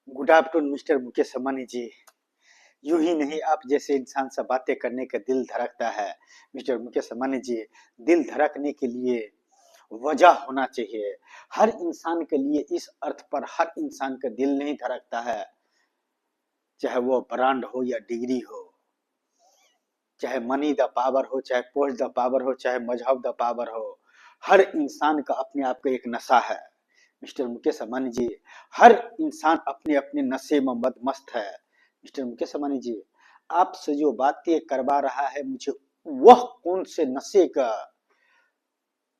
Good afternoon mister Mukesh Ambani ji. यूं ही नहीं, आप जैसे इंसान से बातें करने का दिल धड़कता है मिस्टर मुकेश अंबानी जी। दिल धड़कने के लिए वजह होना चाहिए। हर इंसान के लिए इस अर्थ पर हर इंसान का दिल नहीं धड़कता है, चाहे वो ब्रांड हो या डिग्री हो, चाहे मनी द पावर हो, चाहे पोस्ट द पावर हो, चाहे मजहब द पावर हो। हर इंसान का अपने आप का एक नशा है मिस्टर मुकेश अंबानी जी। हर इंसान अपने अपने नशे में मदमस्त है मिस्टर मुकेश अंबानी जी। आपसे जो बातें करवा रहा है मुझे, वह कौन से नशे का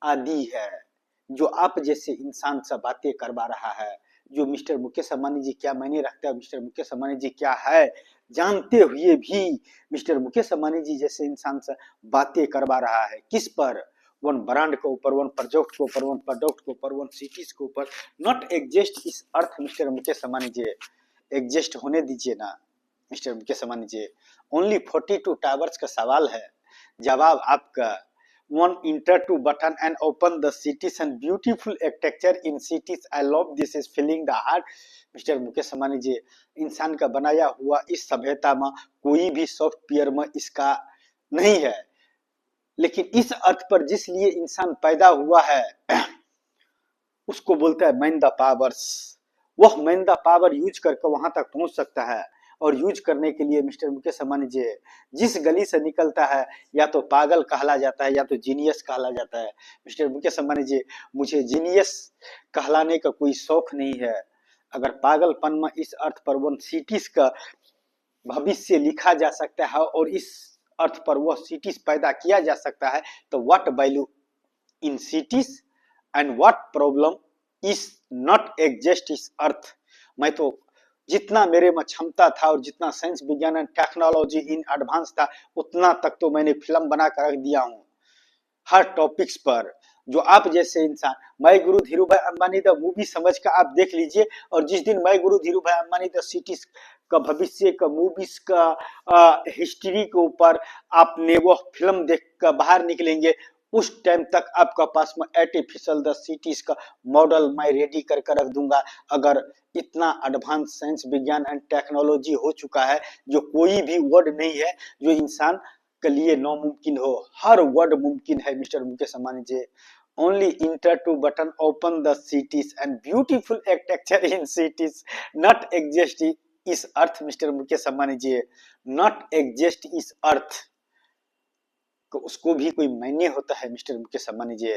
आदि है जो आप जैसे इंसान से बातें करवा रहा है? जो मिस्टर मुकेश अंबानी जी क्या मायने रखता है, मिस्टर मुकेश अंबानी जी क्या है, जानते हुए भी मिस्टर मुकेश अंबानी जी जैसे इंसान से बातें करवा रहा है। किस पर? वन ब्रांड के ऊपर, वन प्रोजेक्ट के ऊपर, वन प्रोडक्ट के ऊपर, वन सिटीज के ऊपर। नॉट एग्जिस्ट इस अर्थ मिस्टर मुकेश अंबानी जी। एग्जिस्ट होने दीजिए ना mister Mukesh Ambani ji. Only 42 towers का सवाल है, जवाब आपका। One enter to button and open the cities and beautiful architecture in cities. I love this is filling the heart. Mister Mukesh Ambani ji, इंसान का बनाया हुआ इस सभ्यता में कोई भी सॉफ्टवेयर में इसका नहीं है, लेकिन इस अर्थ पर जिस लिए इंसान पैदा हुआ है उसको बोलता है मैन द पावर्स। वह मैन द पावर यूज करके वहां तक पहुंच सकता है, और यूज करने के लिए मिस्टर मुकेश अंबानी जी जिस गली से निकलता है या तो पागल कहला जाता है या तो जीनियस कहला जाता है। मिस्टर मुकेश अंबानी जी, मुझे जीनियस कहलाने का कोई शौक नहीं है। अगर पागलपन में इस अर्थ पर वन सिटीज का भविष्य लिखा जा सकता है और इस अर्थ पर वह सिटीज पैदा किया जा सकता है, तो what value in cities and what problem is not exist इस अर्थ। मैं तो जितना मेरे में क्षमता था और जितना साइंस विज्ञान एंड टेक्नोलॉजी इन एडवांस था, उतना तक तो मैंने फिल्म बना कर रख दिया हूँ हर टॉपिक्स पर। जो आप जैसे इंसान, मैं गुरु धीरू भाई अंबानी द मूवी समझ कर आप देख लीजिए, और जिस दिन मैं गुरु धीरू भाई अंबानी द सिटीज का भविष्य का मूवीज का हिस्ट्री के ऊपर आपने वह फिल्म देख कर बाहर निकलेंगे, उस टाइम तक आपका पास में आर्टिफिशियल द सिटीज का मॉडल मैं रेडी करके रख दूंगा। अगर इतना एडवांस साइंस विज्ञान एंड टेक्नोलॉजी हो चुका है, जो कोई भी वर्ड नहीं है जो इंसान के लिए नामुमकिन हो, हर वर्ड मुमकिन है mister Mukesh Ambani ji. Only enter to button open the cities and beautiful architecture in cities not exist इस earth mister Mukesh Ambani ji. Not exist इस अर्थ को उसको भी कोई मायने होता है मिस्टर मुकेश अंबानी जी।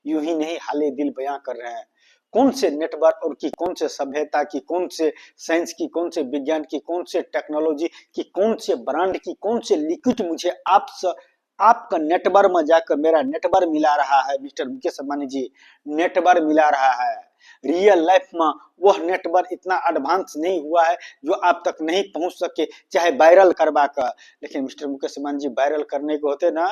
यूं ही नहीं हाले दिल बयां कर रहे हैं। कौन से नेटवर्क और की कौन से सभ्यता की, कौन से साइंस की, कौन से विज्ञान की, कौन से टेक्नोलॉजी की, कौन से ब्रांड की, कौन से लिक्विड मुझे आपका नेटवर्क में जाकर मेरा नेटवर्क मिला रहा है मिस्टर मुकेश अंबानी जी। नेटवर्क मिला रहा है। रियल लाइफ में वह नेटवर्क इतना एडवांस नहीं हुआ है जो आप तक नहीं पहुंच सके, चाहे वायरल करवा कर। लेकिन मिस्टर मुकेश अंबानी जी, वायरल करने को होते ना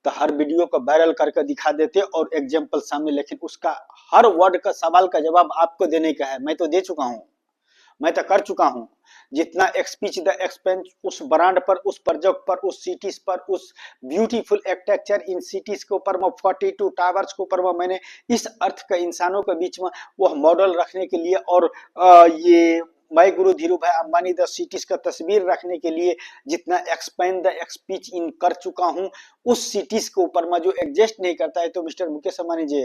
तो हर वीडियो को वायरल करके दिखा देते और एग्जाम्पल सामने, लेकिन उसका हर वर्ड का सवाल का जवाब आपको देने का है। मैं तो दे चुका हूं, मैं तो कर चुका हूं। जितना एक्सपीच द एक्सपेंस उस ब्रांड पर, उस प्रोजेक्ट पर, उस सिटीज पर, उस ब्यूटीफुल आर्किटेक्चर इन सिटीज के ऊपर में, 42 टावर्स के ऊपर में मैंने इस अर्थ के इंसानों के बीच में वह मॉडल रखने के लिए, और ये मैं गुरु धीरू भाई अंबानी द सिटीज का तस्वीर रखने के लिए जितना एक्सपेंड द एक्सपीच इन कर चुका हूं, उस सिटीज के ऊपर में जो एग्जिस्ट नहीं करता है, तो मिस्टर मुकेश अंबानी जी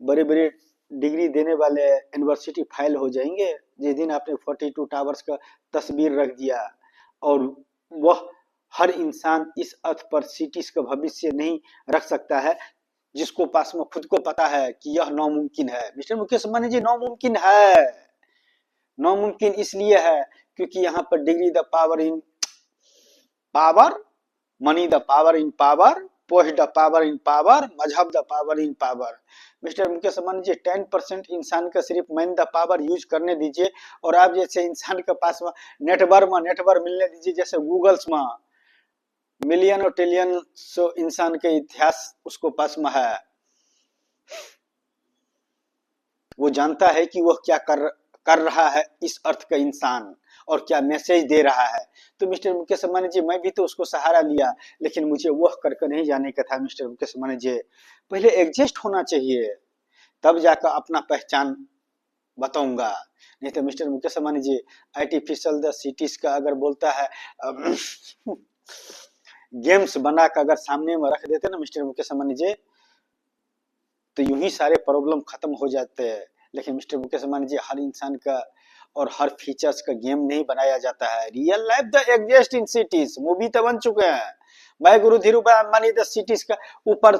बड़े बड़े डिग्री देने वाले यूनिवर्सिटी फाइल हो जाएंगे जिस दिन आपने 42 टावर्स का तस्वीर रख दिया। और वह हर इंसान इस अर्थ पर सिटीज का भविष्य नहीं रख सकता है जिसको पास में खुद को पता है कि यह नामुमकिन है। मिस्टर मुकेश अंबानी जी, नामुमकिन है। नामुमकिन इसलिए है क्योंकि यहाँ पर degree the power in power, money the power in power, post the power in power, मजहब the power in power. Mister Mukesh Ambani ji, 10% इंसान का सिर्फ मैन द पावर यूज करने दीजिए, और आप जैसे इंसान के पास में नेटवर्क मिलने दीजिए, जैसे गूगल्स में मिलियन और ट्रिलियन इंसान के इतिहास उसको पास में है। वो जानता है कि वह क्या कर रहा है इस अर्थ का इंसान, और क्या मैसेज दे रहा है। तो मिस्टर मुकेश अंबानी जी, मैं भी तो उसको सहारा लिया, लेकिन मुझे वह करके नहीं जाने का था मिस्टर मुकेश अंबानी जी। पहले एग्जिस्ट होना चाहिए, तब जाकर अपना पहचान बताऊंगा। नहीं तो mister Mukesh Ambani ji artificial the cities का अगर बोलता है गेम्स बना कर अगर सामने में रख देते ना मिस्टर मुकेश अंबानी जी, तो यूं ही सारे प्रॉब्लम खत्म हो जाते हैं। लेकिन मिस्टर मुकेश अंबानी जी हर इंसान का और हर फीचर्स का गेम नहीं बनाया जाता है। Real life the exist in cities movie तो बन चुके हैं। मैं गुरु धीरूभाई अंबानी द सिटीज का ऊपर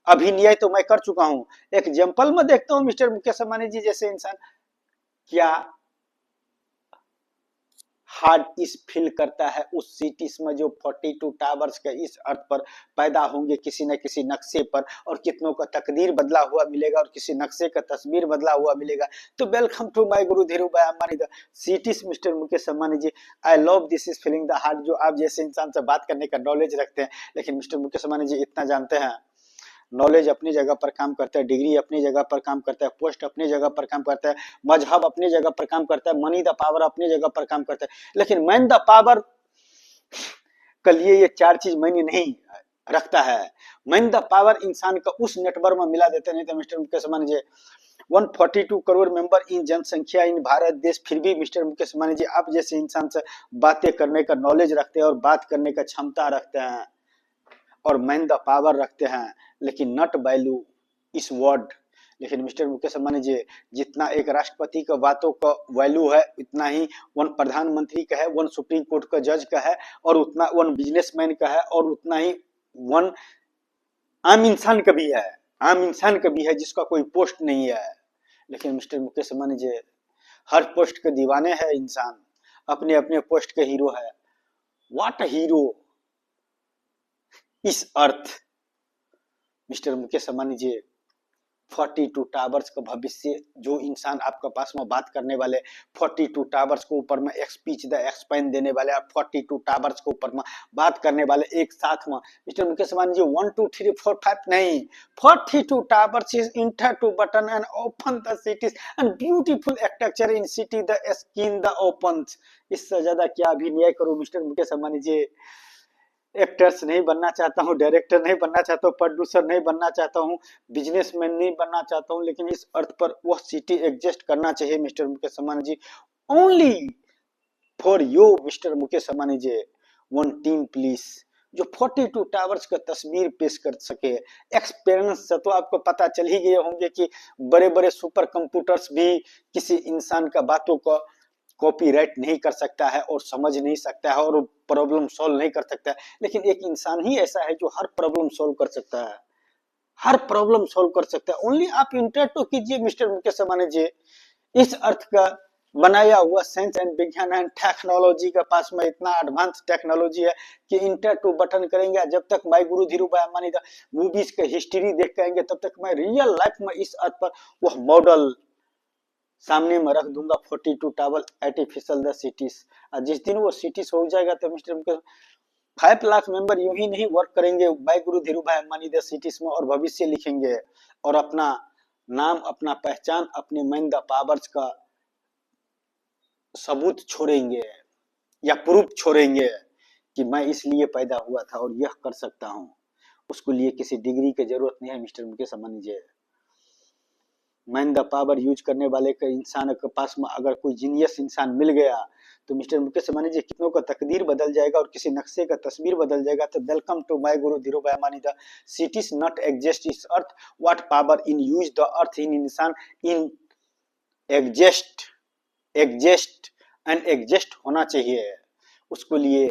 अभिनय तो मैं कर चुका हूँ। एग्जाम्पल में देखता हूँ मिस्टर मुकेश अंबानी जी जैसे इंसान क्या हार्ड इस फील करता है उस सिटीज में जो 42 टावर्स के इस अर्थ पर पैदा होंगे किसी न किसी नक्शे पर, और कितनों का तकदीर बदला हुआ मिलेगा और किसी नक्शे का तस्वीर बदला हुआ मिलेगा। तो welcome to my guru Dhirubhai Ambani the cities mister Mukesh Ambani ji. I love this is feeling the heart, जो आप जैसे इंसान से बात करने का नॉलेज रखते हैं। लेकिन मिस्टर मुकेश अंबानी जी इतना जानते हैं, नॉलेज अपनी जगह पर काम करता है, डिग्री अपनी जगह पर काम करता है, पोस्ट अपनी जगह पर काम करता है, मजहब अपनी जगह पर काम करता है, मनी द पावर अपनी जगह पर काम करता है। लेकिन मैन द पावर के लिए ये चार चीज मैंने नहीं रखता है। मैन द पावर इंसान का उस नेटवर्क में मिला देते नहीं तो mister Mukesh Ambani ji 142 crore member in जनसंख्या इन भारत देश, फिर भी मिस्टर मुकेश अंबानी जी आप जैसे इंसान से बातें करने का नॉलेज रखते हैं और बात करने का क्षमता रखते हैं और मैन द पावर रखते हैं, लेकिन नॉट वैल्यू इस वर्ड। लेकिन मिस्टर मुकेश अंबानी जी जितना एक राष्ट्रपति का बातों का वैल्यू है उतना ही वन प्रधानमंत्री का है, वन सुप्रीम कोर्ट का जज का है, और उतना वन बिजनेसमैन का है, और उतना ही वन आम इंसान का भी है। आम इंसान का भी है जिसका कोई पोस्ट नहीं है। लेकिन मिस्टर मुकेश अंबानी जी हर पोस्ट के दीवाने हैं इंसान, अपने अपने पोस्ट के हीरो है। व्हाट हीरो इस अर्थ मिस्टर मुकेश अंबानी जी 42 टावर्स का भविष्य, जो इंसान आपके पास में बात करने वाले 42 टावर्स को ऊपर में एक्सपीच द एक्सपेंड देने वाले, 42 टावर्स को ऊपर में बात करने वाले एक साथ में मिस्टर मुकेश अंबानी जी 1 2 3 4 5 नहीं, 42 towers is enter to button and open the cities and beautiful architecture in city the skin the open. इससे ज्यादा क्या अभिनय करूं मिस्टर मुकेश अंबानी जी। एक्टर्स नहीं बनना चाहता हूँ, डायरेक्टर नहीं बनना चाहता हूँ, प्रोड्यूसर नहीं बनना चाहता हूँ, बिजनेसमैन नहीं बनना चाहता हूँ, लेकिन इस अर्थ पर वह सिटी एग्जिस्ट करना चाहिए mister Mukesh Ambani ji. Only for you mister Mukesh Ambani ji one team please, जो 42 टावर्स का तस्वीर पेश कर सके। एक्सपीरियंस से तो आपको पता चल ही गए होंगे कि बड़े बड़े सुपर कंप्यूटर्स भी किसी इंसान का बातों को कॉपीराइट नहीं कर सकता है और समझ नहीं सकता है और प्रॉब्लम सॉल्व नहीं कर सकता है। लेकिन एक इंसान ही ऐसा है जो हर प्रॉब्लम सॉल्व कर सकता है, हर प्रॉब्लम सॉल्व कर सकता है। ओनली आप इंटर तो कीजिए मिस्टर मुकेश अंबानी जी, इस अर्थ का बनाया हुआ साइंस एंड विज्ञान एंड टेक्नोलॉजी के पास में इतना एडवांस टेक्नोलॉजी है कि इंटर टू बटन करेंगे। जब तक मैं गुरु धीरूभाई अंबानी का मूवीज का हिस्ट्री देख पाएंगे तब तक मैं रियल लाइफ में इस अर्थ पर वह मॉडल सामने में रख दूंगा 42 टावर आर्टिफिशियल द सिटीज। जिस दिन वो सिटीज हो जाएगा तो मिस्टर मुकेश 5 लाख मेंबर यूं ही नहीं वर्क करेंगे bye Guru Dhirubhai Ambani the cities में और भविष्य लिखेंगे और अपना नाम अपना पहचान अपने मैन द पावर्स का सबूत छोड़ेंगे या प्रूफ छोड़ेंगे कि मैं इसलिए पैदा हुआ था और यह कर सकता हूं। उसके लिए किसी डिग्री की जरूरत नहीं है mister Mukesh Ambani ji. Man the power use करने वाले के इंसान के पास में अगर कोई जीनियस इंसान मिल गया तो मिस्टर मुकेश अंबानी जी कितनों का तकदीर बदल जाएगा और किसी नक्शे का तस्वीर बदल जाएगा। तो welcome to my guru Dhirubhai Ambani the cities not exist इस earth, what power in use the earth in इंसान in exist exist and exist होना चाहिए। उसको लिए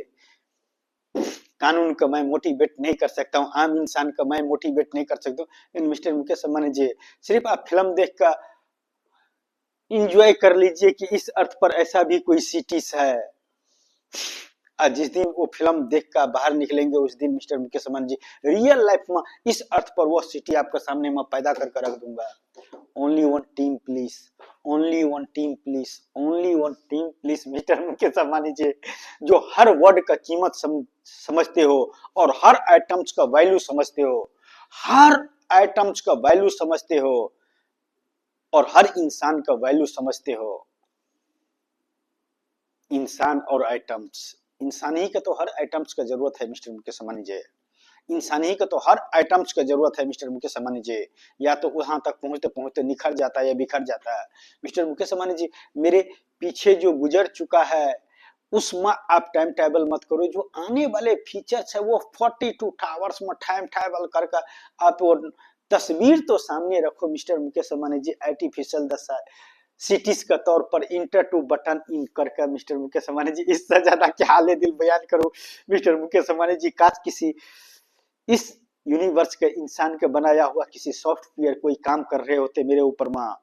कानून का मैं मोटिवेट नहीं कर सकता हूँ, आम इंसान का मैं मोटिवेट नहीं कर सकता हूँ। मिस्टर मुकेश अंबानी जी सिर्फ आप फिल्म देख कर इंजॉय कर लीजिए कि इस अर्थ पर ऐसा भी कोई सिटीज है। जिस दिन वो फिल्म देख कर बाहर निकलेंगे उस दिन मिस्टर मुकेश अंबानी जी रियल लाइफ में इस अर्थ पर वो सिटी आपके सामने में पैदा कर रख दूंगा। Only one team please, only one team please, only one team please mister Mukesh Ambani ji, जो हर वर्ड का कीमत समझते हो और हर आइटम्स का वैल्यू समझते हो, हर आइटम्स का वैल्यू समझते हो और हर इंसान का वैल्यू समझते हो। इंसान और आइटम्स, इंसान ही का तो हर आइटम्स का जरूरत है मिस्टर मुकेश अंबानी जी। इंसान ही को तो हर आइटम्स का जरूरत है मिस्टर मुकेश अंबानी जी, या तो वहां तक पहुंचते पहुंचते निखर जाता है या बिखर जाता है। मिस्टर मुकेश अंबानी जी, मेरे पीछे जो गुजर चुका है उसमें आप टाइम टेबल मत करो, जो आने वाले फीचर्स है वो 42 टावर्स में टाइम टेबल करके आप वो तस्वीर तो सामने रखो mister Mukesh Ambani ji. Artificial cities का तौर पर इंटर टू बटन इन करके मिस्टर मुकेश अंबानी जी, इससे ज्यादा क्या हाल दिल बयान करो मिस्टर मुकेश अंबानी जी। काश किसी इस यूनिवर्स के इंसान के बनाया हुआ किसी सॉफ्टवेयर कोई काम कर रहे होते मेरे ऊपर में,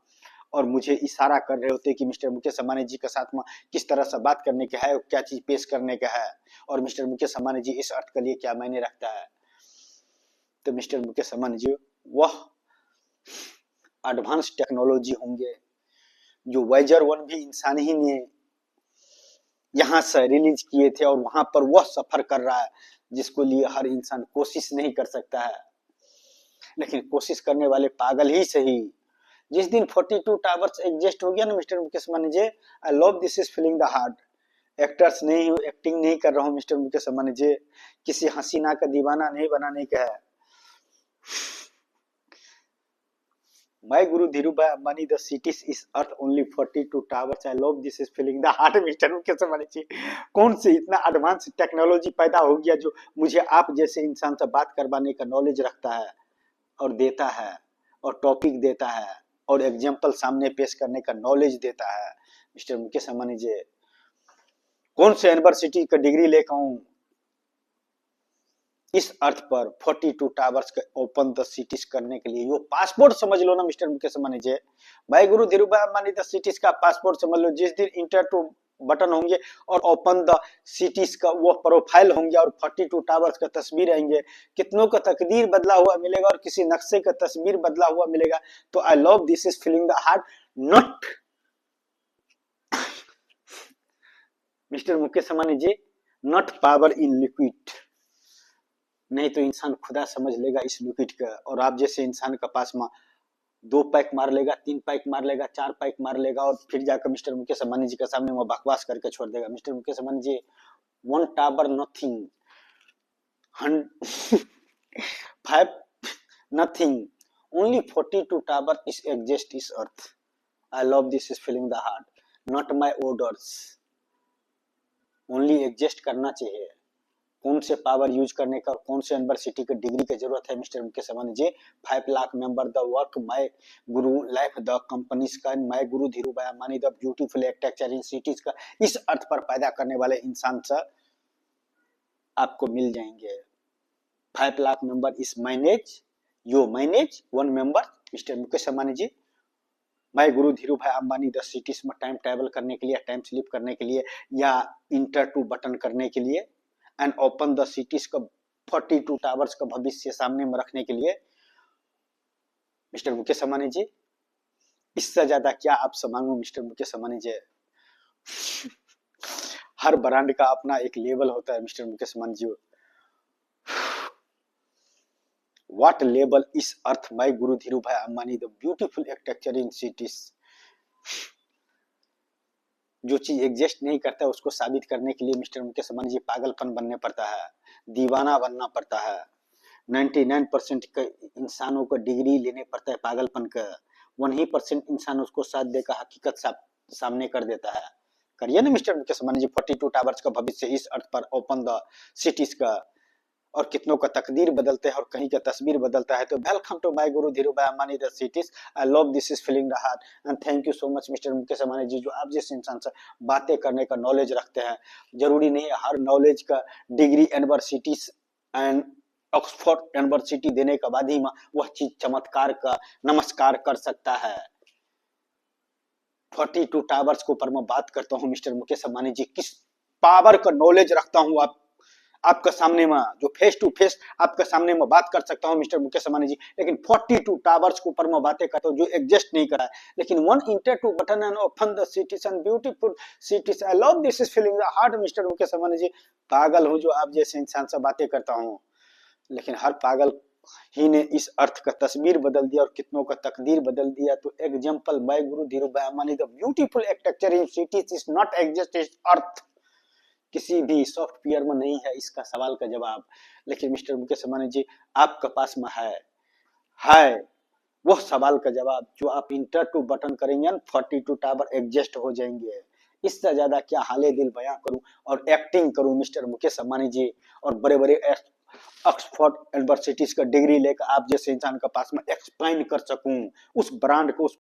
और मुझे इशारा कर रहे होते कि मिस्टर मुकेश अंबानी जी के साथ में किस तरह से बात करने का है, क्या चीज पेश करने का है, और मिस्टर मुकेश अंबानी जी इस अर्थ के लिए क्या मायने रखता है। तो मिस्टर मुकेश अंबानी जी वह एडवांस टेक्नोलॉजी होंगे जो वाइजर 1 भी इंसान ही ने यहाँ से रिलीज किए थे, और वहां पर वह सफर कर रहा है जिसको लिए हर इंसान कोशिश नहीं कर सकता है, लेकिन कोशिश करने वाले पागल ही सही। जिस दिन 42 टावर्स एग्जिस्ट हो गया ना mister Mukesh Ambani ji, I love this is feeling the heart. Actors नहीं हूँ, एक्टिंग नहीं कर रहा हूँ मिस्टर मुकेश अंबानी जी, किसी हसीना का दीवाना नहीं बनाने का है। My Guru Dhirubhai Ambani, the cities is earth only 42 towers. I love this is feeling the heart mister Mukesh Ambani ji. कौन से इतना एडवांस टेक्नोलॉजी पैदा हो गया जो मुझे आप जैसे इंसान से बात करवाने का नॉलेज रखता है और देता है, और टॉपिक देता है, और एग्जाम्पल सामने पेश करने का नॉलेज देता है मिस्टर मुकेश अंबानी जी। कौन से यूनिवर्सिटी का डिग्री लेकर हूँ इस अर्थ पर 42 टावर्स के ओपन द सिटीज करने के लिए, यो पासपोर्ट समझ लो ना मिस्टर मुकेश अंबानी जी। भाई गुरु धीरूभाई अंबानी द सिटीज का पासपोर्ट समझ लो। जिस दिन इंटर टू बटन होंगे और ओपन द सिटीज का वो प्रोफाइल होंगे और 42 टावर्स का तस्वीर आएंगे, कितनों का तकदीर बदला हुआ मिलेगा और किसी नक्शे का तस्वीर बदला हुआ मिलेगा। तो I love this is feeling the heart, not mister Mukesh Ambani ji, not power in liquid. नहीं तो इंसान खुदा समझ लेगा इस लिक्विड का, और आप जैसे इंसान के पास में 2 पैक मार लेगा, 3 पैक मार लेगा, 4 पैक मार लेगा, और फिर जाकर मिस्टर मुकेश अंबानी जी के सामने वो बकवास करके छोड़ देगा। Mister Mukesh Ambani ji, 1 tower nothing, 5 nothing, only 42 tower is exist is earth. I love this is feeling the heart, not my orders, only exist करना चाहिए। कौन से पावर यूज करने का और कौन से यूनिवर्सिटी की डिग्री की जरूरत है mister Mukesh Ambani ji. 5 lakh member the work my guru life the companies का, my guru Dhirubhai Ambani the beautiful architecture in cities का, इस अर्थ पर पैदा करने वाले इंसान से आपको मिल जाएंगे। 5 लाख मेंबर इस मैनेज, यो manage 1 member mister Mukesh Ambani ji. My guru Dhirubhai Ambani the cities में टाइम ट्रेवल करने के लिए, टाइम स्लिप करने के लिए, या इंटर टू बटन करने के लिए, एंड ओपन द सिटीज का 42 टावर्स का भविष्य सामने में रखने के लिए मिस्टर मुकेश अंबानी जी। इससे ज्यादा क्या आपसे मांगू मिस्टर मुकेश अंबानी जी। हर ब्रांड का अपना एक लेवल होता है mister Mukesh Ambani ji. What level is earth my guru Dhirubhai Ambani the beautiful architecture in cities. जो चीज एग्जिस्ट नहीं करता है उसको साबित करने के लिए मिस्टर मुकेश अंबानी जी पागलपन बनने पड़ता है, दीवाना बनना पड़ता है। 99% के इंसानों को डिग्री लेने पड़ता है पागलपन का, 1% इंसान उसको साथ देकर हकीकत सामने कर देता है। करिए ना मिस्टर मुकेश अंबानी जी। 42 टावर्स का भविष्य इस अर्थ पर ओपन द सिटीज का, और कितनों का तकदीर बदलते हैं और कहीं का तस्वीर बदलता है। तो welcome to my guru Dhirubhai Ambani the cities. I love this is feeling the heart, and thank you so much mister Mukesh Ambani ji, जो आप जैसे इंसान से बातें करने का नॉलेज रखते हैं। जरूरी नहीं है हर नॉलेज का degree universities and Oxford university देने के बाद ही वह चीज चमत्कार का नमस्कार कर सकता है। 42 टावर्स के ऊपर मैं बात करता हूँ मिस्टर मुकेश अंबानी जी, किस पावर का नॉलेज रखता हूँ आपका सामने में, जो फेस टू फेस आपके सामने में बात कर सकता हूँ मिस्टर मुकेश अंबानी जी। लेकिन 42 टावर्स के ऊपर मैं बातें करता हूँ जो एग्जिस्ट नहीं करा है, लेकिन 1 enter to button and open the cities and beautiful cities. I love this is feeling the heart mister Mukesh Ambani ji. पागल हूँ जो आप जैसे इंसान से बातें करता हूँ, लेकिन हर पागल ही ने इस अर्थ का तस्वीर बदल दिया और कितनों का तकदीर बदल दिया। तो example bye Guru Dhirubhai Ambani the beautiful architecture in cities is not exist इस अर्थ। किसी भी सॉफ्टवेयर में नहीं है इसका सवाल का जवाब। लेकिन मिस्टर मुकेश अंबानी जी, आपके पास में है वह सवाल का जवाब जो आप इंटर टू बटन करेंगे 42 टावर एडजस्ट हो जाएंगे। इससे ज्यादा क्या हाले दिल बयां करूं और एक्टिंग करूं मिस्टर मुकेश अंबानी जी, और बड़े बड़े ऑक्सफोर्ड यूनिवर्सिटीज का डिग्री लेकर आप जैसे इंसान के पास में एक्सप्लेन कर सकूं उस ब्रांड को, उस